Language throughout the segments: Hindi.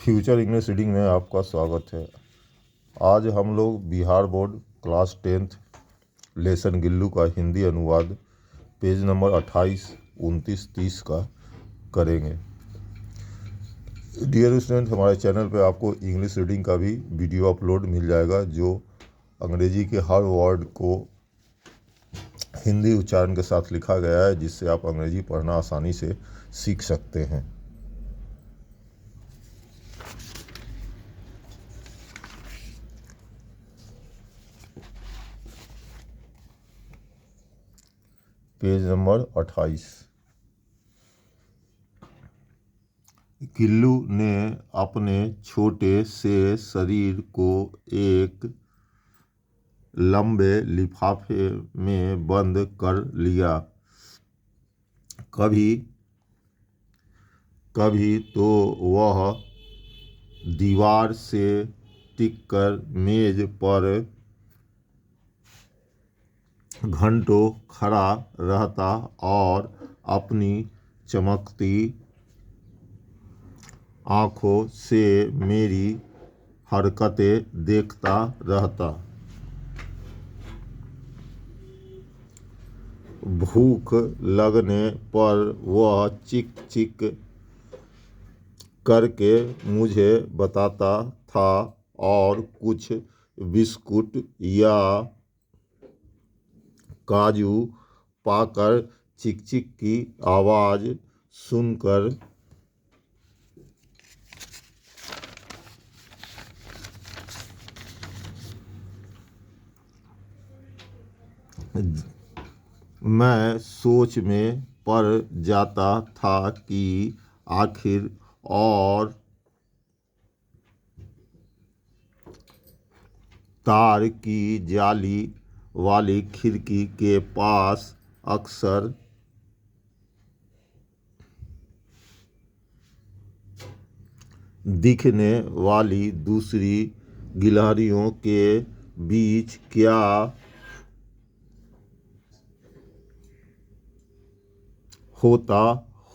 फ्यूचर इंग्लिश रीडिंग में आपका स्वागत है। आज हम लोग Bihar board class 10th lesson Gillu का हिंदी अनुवाद पेज नंबर 28, 29, 30 का करेंगे। डियर स्टूडेंट, हमारे चैनल पे आपको इंग्लिश रीडिंग का भी वीडियो अपलोड मिल जाएगा जो अंग्रेजी के हर वर्ड को हिंदी उच्चारण के साथ लिखा गया है, जिससे आप अंग्रेजी पढ़ना आसानी से सीख सकते हैं। Page number 28। गिल्लू ने अपने छोटे से शरीर को एक लंबे लिफाफे में बंद कर लिया। कभी कभी तो वह दीवार से टिककर मेज पर घंटों खड़ा रहता और अपनी चमकती आँखों से मेरी हरकतें देखता रहता। भूख लगने पर वह चिक चिक करके मुझे बताता था और कुछ बिस्कुट या काजू पाकर चिक चिक की आवाज़ सुनकर मैं सोच में पड़ जाता था कि आखिर और तार की जाली वाली खिड़की के पास अक्सर दिखने वाली दूसरी गिलहरियों के बीच क्या होता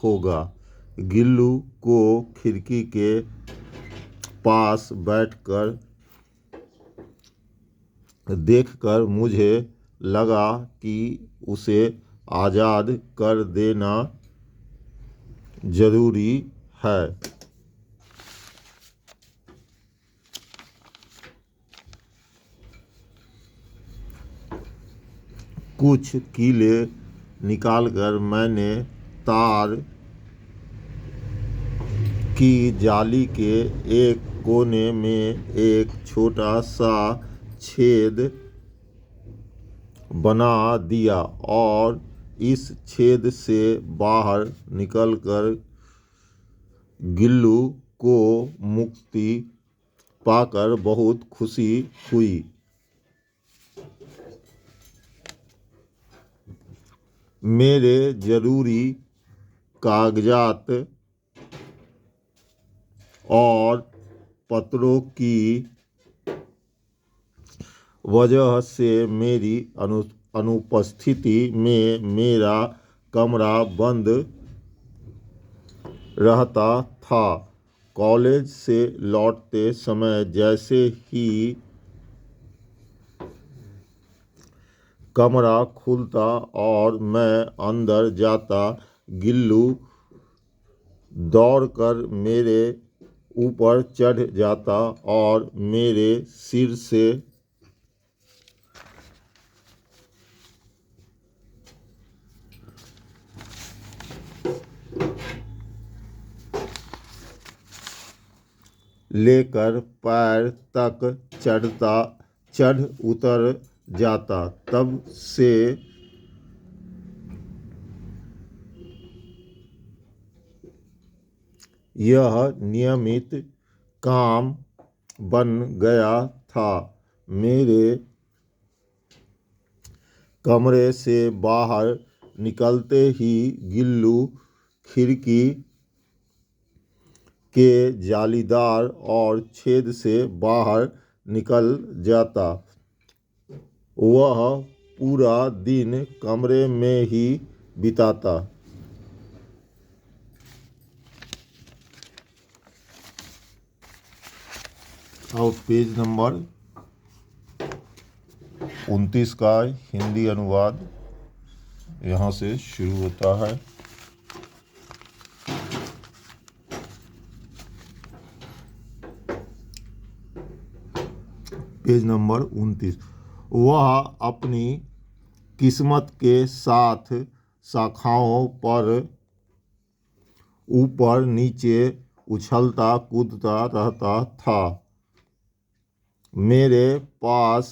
होगा। गिल्लू को खिड़की के पास बैठकर देखकर मुझे लगा कि उसे आज़ाद कर देना जरूरी है। कुछ कीले निकालकर मैंने तार की जाली के एक कोने में एक छोटा सा छेद बना दिया और इस छेद से बाहर निकलकर गिल्लू को मुक्ति पाकर बहुत खुशी हुई। मेरे जरूरी कागजात और पत्रों की वजह से मेरी अनुपस्थिति में मेरा कमरा बंद रहता था। कॉलेज से लौटते समय जैसे ही कमरा खुलता और मैं अंदर जाता, गिल्लू दौड़कर मेरे ऊपर चढ़ जाता और मेरे सिर से लेकर पैर तक चढ़ उतर जाता। तब से यह नियमित काम बन गया था। मेरे कमरे से बाहर निकलते ही गिल्लू खिड़की के जालीदार और छेद से बाहर निकल जाता। वह पूरा दिन कमरे में ही बिताता। और पेज नंबर 29 का हिंदी अनुवाद यहाँ से शुरू होता है। Page number 29। वह अपनी किस्मत के साथ शाखाओं पर ऊपर नीचे उछलता कूदता रहता था। मेरे पास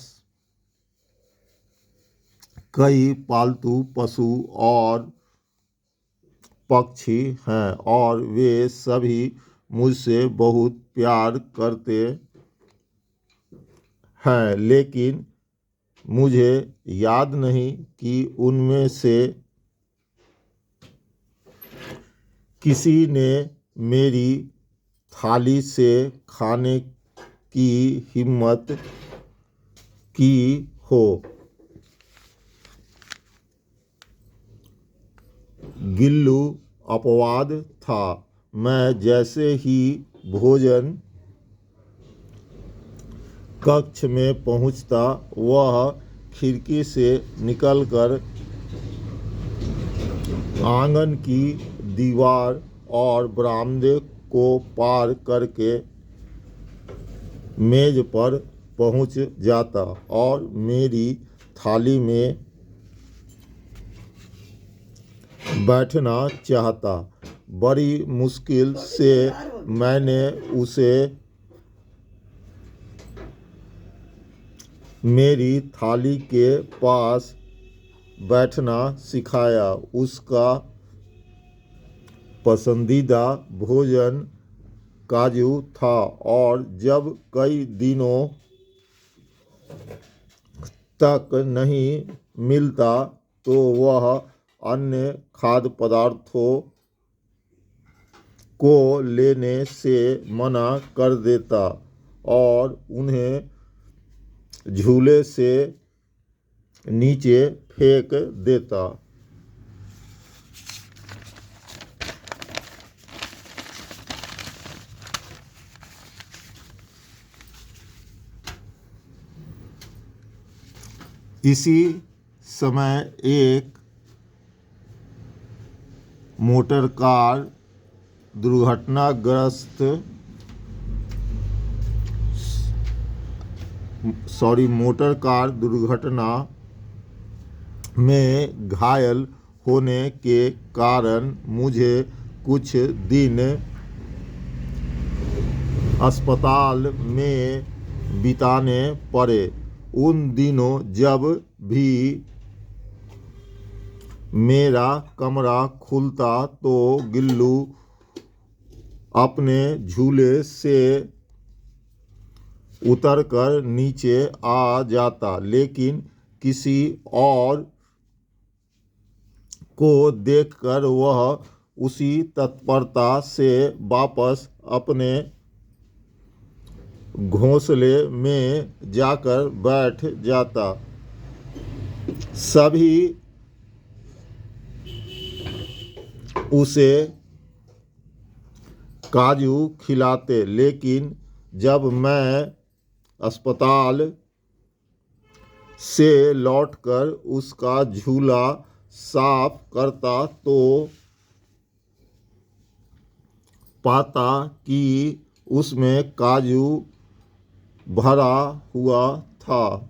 कई पालतू पशु और पक्षी हैं और वे सभी मुझसे बहुत प्यार करते हैं, लेकिन मुझे याद नहीं कि उनमें से किसी ने मेरी थाली से खाने की हिम्मत की हो। गिल्लू अपवाद था। मैं जैसे ही भोजन कक्ष में पहुंचता, वह खिड़की से निकलकर आंगन की दीवार और बरामदे को पार करके मेज पर पहुंच जाता और मेरी थाली में बैठना चाहता। बड़ी मुश्किल से मैंने उसे मेरी थाली के पास बैठना सिखाया। उसका पसंदीदा भोजन काजू था और जब कई दिनों तक नहीं मिलता तो वह अन्य खाद्य पदार्थों को लेने से मना कर देता और उन्हें झूले से नीचे फेंक देता। इसी समय एक मोटर कार दुर्घटना में घायल होने के कारण मुझे कुछ दिन अस्पताल में बिताने पड़े। उन दिनों जब भी मेरा कमरा खुलता तो गिल्लू अपने झूले से उतरकर नीचे आ जाता, लेकिन किसी और को देखकर वह उसी तत्परता से वापस अपने घोंसले में जाकर बैठ जाता। सभी उसे काजू खिलाते, लेकिन जब मैं अस्पताल से लौटकर उसका झूला साफ करता तो पाता कि उसमें काजू भरा हुआ था,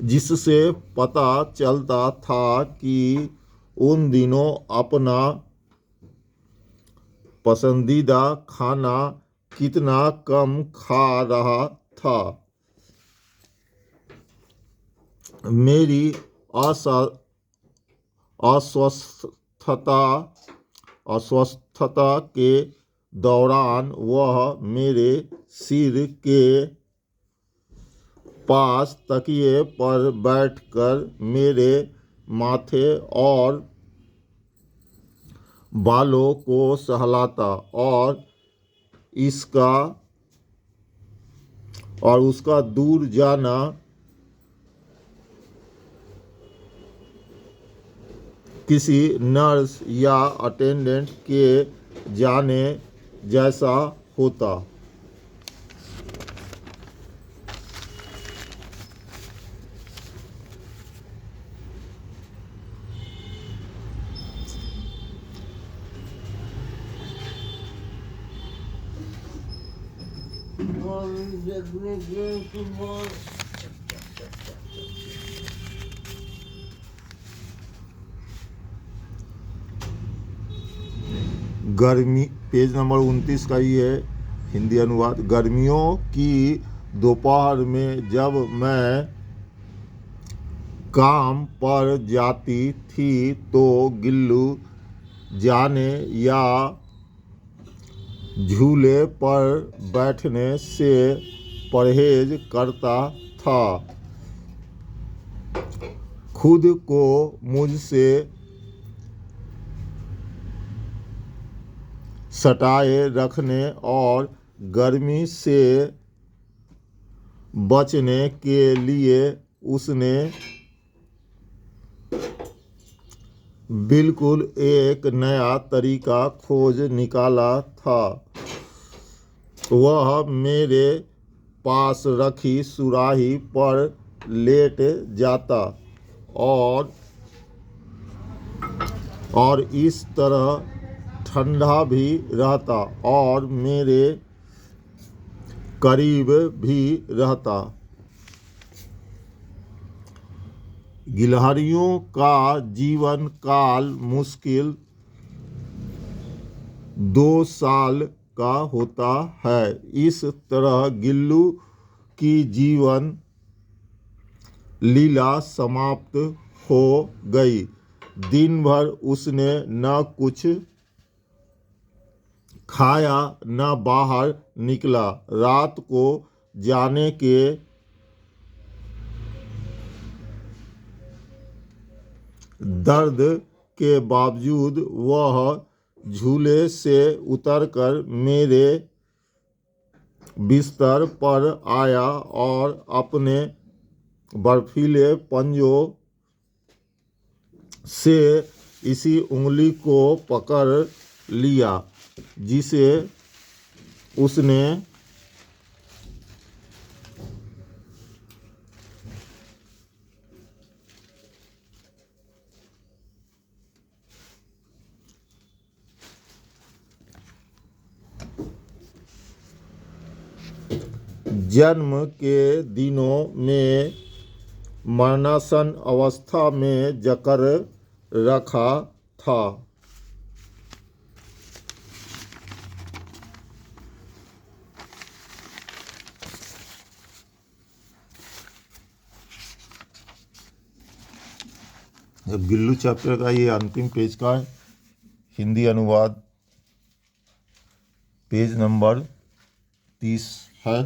जिससे पता चलता था कि उन दिनों अपना पसंदीदा खाना कितना कम खा रहा था। मेरी अस्वस्थता के दौरान वह मेरे सिर के पास तकिए पर बैठकर मेरे माथे और बालों को सहलाता और उसका दूर जाना किसी नर्स या अटेंडेंट के जाने जैसा होता। गर्मी, पेज नंबर 29 का ये है हिंदी अनुवाद। गर्मियों की दोपहर में जब मैं काम पर जाती थी तो गिल्लू जाने या झूले पर बैठने से परहेज करता था। खुद को मुझसे सटाए रखने और गर्मी से बचने के लिए उसने बिल्कुल एक नया तरीका खोज निकाला था। वह मेरे पास रखी सुराही पर लेट जाता और इस तरह ठंडा भी रहता और मेरे करीब भी रहता। गिलहरियों का जीवन काल मुश्किल 2 साल का होता है। इस तरह गिल्लू की जीवन लीला समाप्त हो गई। दिन भर उसने न कुछ खाया न बाहर निकला। रात को जाने के दर्द के बावजूद वह झूले से उतरकर मेरे बिस्तर पर आया और अपने बर्फीले पंजों से इसी उंगली को पकड़ लिया जिसे उसने जन्म के दिनों में मरणासन अवस्था में जकड़ रखा था। जब गिल्लू चैप्टर का ये अंतिम पेज का हिंदी अनुवाद पेज नंबर 30 है।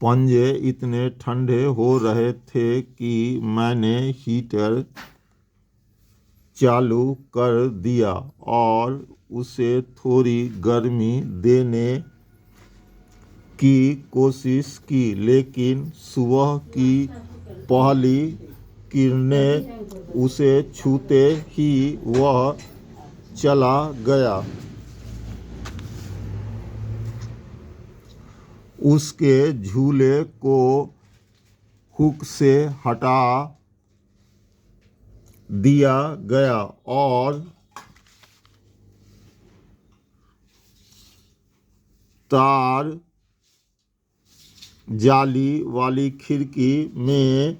पंजे इतने ठंडे हो रहे थे कि मैंने हीटर चालू कर दिया और उसे थोड़ी गर्मी देने की कोशिश की, लेकिन सुबह की पहली किरणें उसे छूते ही वह चला गया। उसके झूले को हुक से हटा दिया गया और तार जाली वाली खिड़की में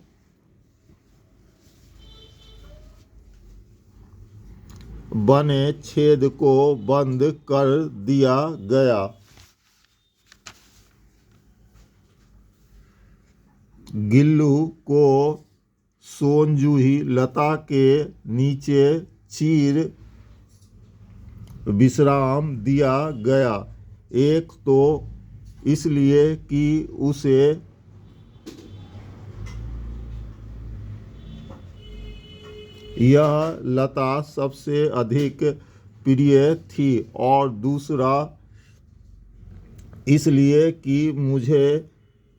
बने छेद को बंद कर दिया गया। गिल्लू को सोनजूही लता के नीचे चीर विश्राम दिया गया। एक तो इसलिए कि उसे यह लता सबसे अधिक प्रिय थी और दूसरा इसलिए कि मुझे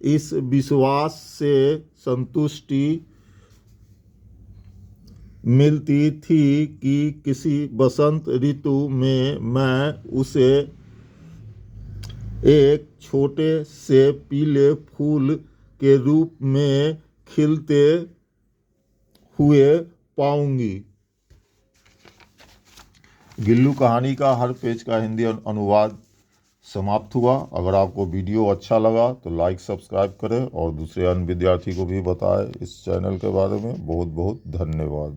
इस विश्वास से संतुष्टि मिलती थी कि किसी वसंत ऋतु में मैं उसे एक छोटे से पीले फूल के रूप में खिलते हुए पाऊंगी। गिल्लू कहानी का हर पेज का हिंदी अनुवाद समाप्त हुआ। अगर आपको वीडियो अच्छा लगा तो लाइक सब्सक्राइब करें और दूसरे अन्य विद्यार्थी को भी बताएं इस चैनल के बारे में। बहुत बहुत धन्यवाद।